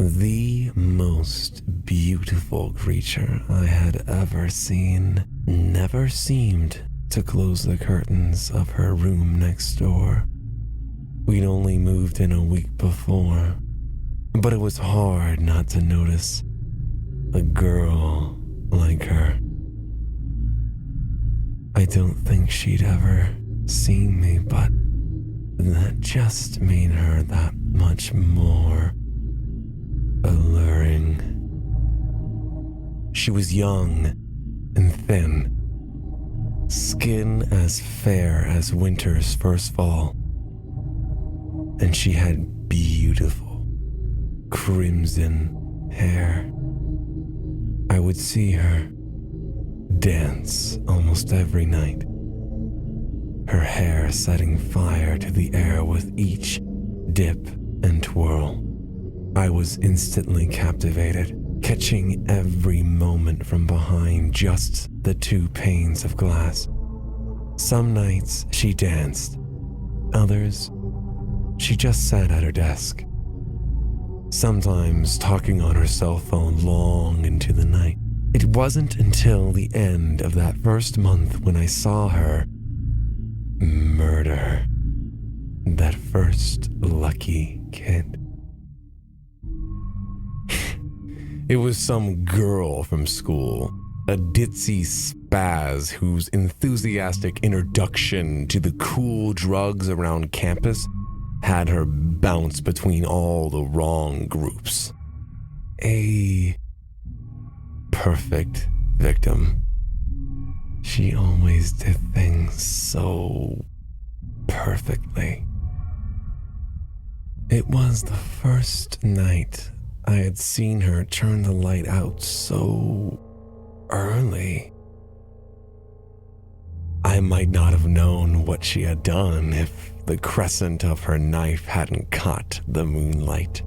The most beautiful creature I had ever seen never seemed to close the curtains of her room next door. We'd only moved in a week before, but it was hard not to notice a girl like her. I don't think she'd ever seen me, but that just made her that much more alluring. She was young and thin, skin as fair as winter's first fall, and she had beautiful crimson hair. I would see her dance almost every night, her hair setting fire to the air with each dip and twirl. I was instantly captivated, catching every moment from behind just the 2 panes of glass. Some nights she danced, others she just sat at her desk, sometimes talking on her cell phone long into the night. It wasn't until the end of that first month when I saw her murder that first lucky kid. It was some girl from school, a ditzy spaz whose enthusiastic introduction to the cool drugs around campus had her bounce between all the wrong groups. A perfect victim. She always did things so perfectly. It was the first night I had seen her turn the light out so early. I might not have known what she had done if the crescent of her knife hadn't caught the moonlight.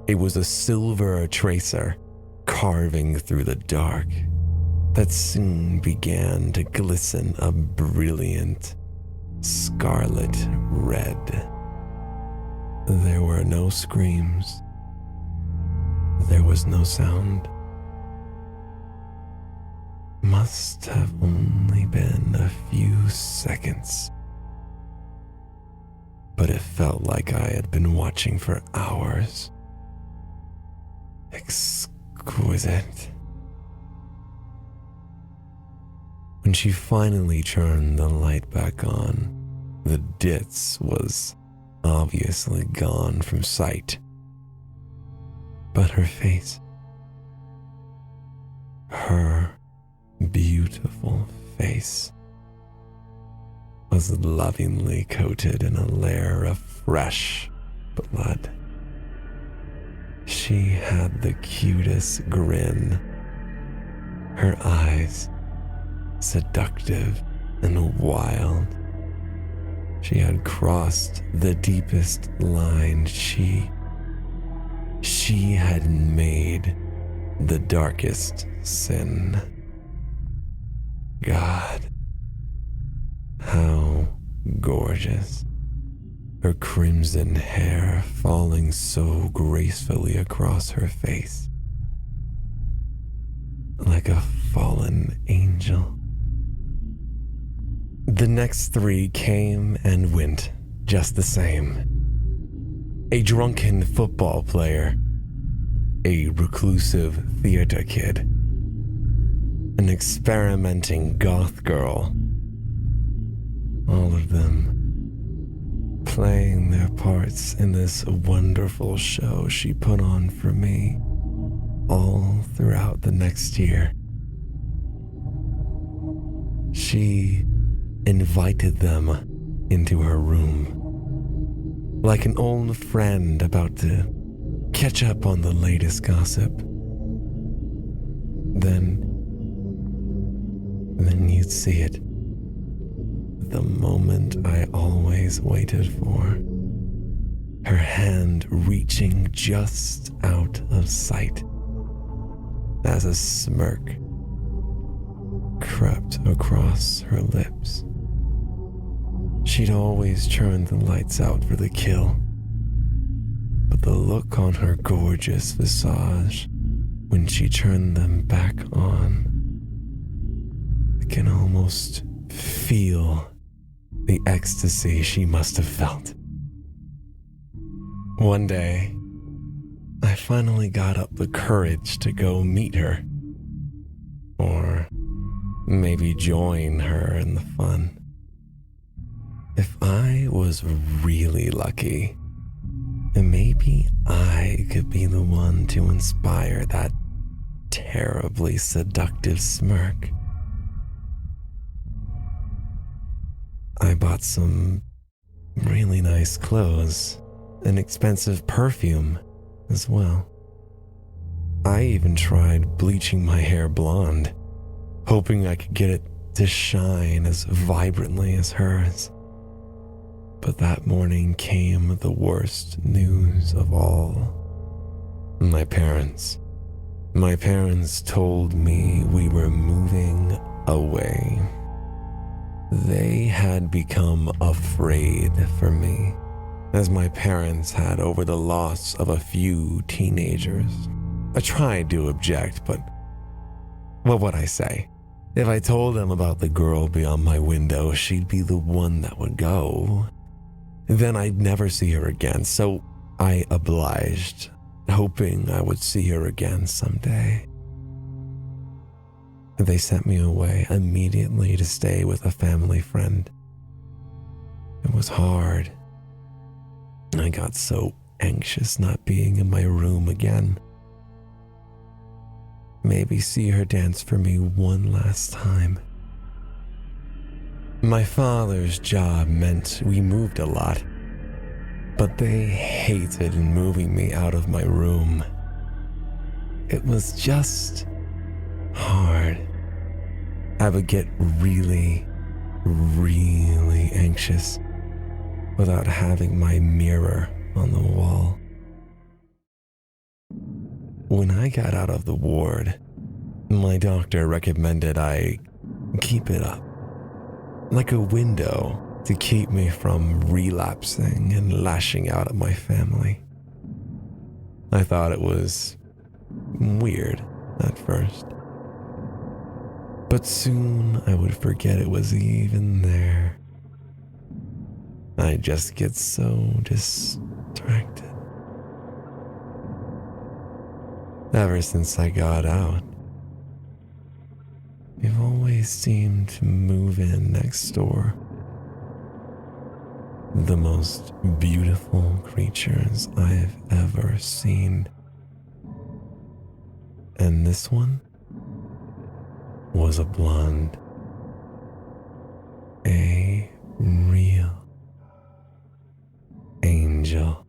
It was a silver tracer carving through the dark that soon began to glisten a brilliant scarlet red. There were no screams. There was no sound. Must have only been a few seconds, but it felt like I had been watching for hours. Exquisite. When she finally turned the light back on, the ditz was obviously gone from sight. But her face, her beautiful face, was lovingly coated in a layer of fresh blood. She had the cutest grin, her eyes seductive and wild. She had crossed the deepest line. She had made the darkest sin. God, how gorgeous. Her crimson hair falling so gracefully across her face, like a fallen angel. The next 3 came and went just the same. A drunken football player, a reclusive theater kid, an experimenting goth girl. All of them playing their parts in this wonderful show she put on for me all throughout the next year. She invited them into her room, like an old friend about to catch up on the latest gossip. Then you'd see it. The moment I always waited for. Her hand reaching just out of sight as a smirk crept across her lips. She'd always turned the lights out for the kill, but the look on her gorgeous visage when she turned them back on, I can almost feel the ecstasy she must have felt. One day, I finally got up the courage to go meet her. Or maybe join her in the fun. If I was really lucky, maybe I could be the one to inspire that terribly seductive smirk. I bought some really nice clothes and expensive perfume as well. I even tried bleaching my hair blonde, hoping I could get it to shine as vibrantly as hers. But that morning came the worst news of all. My parents told me we were moving away. They had become afraid for me, as my parents had over the loss of a few teenagers. I tried to object, but what would I say? If I told them about the girl beyond my window, she'd be the one that would go. Then I'd never see her again, so I obliged, hoping I would see her again someday. They sent me away immediately to stay with a family friend. It was hard. I got so anxious not being in my room again. Maybe see her dance for me one last time. My father's job meant we moved a lot, but they hated moving me out of my room. It was just hard. I would get really, really anxious without having my mirror on the wall. When I got out of the ward, my doctor recommended I keep it up, like a window to keep me from relapsing and lashing out at my family. I thought it was weird at first, but soon I would forget it was even there. I just get so distracted. Ever since I got out, you've always seemed to move in next door. The most beautiful creatures I've ever seen. And this one was a blonde. A real angel.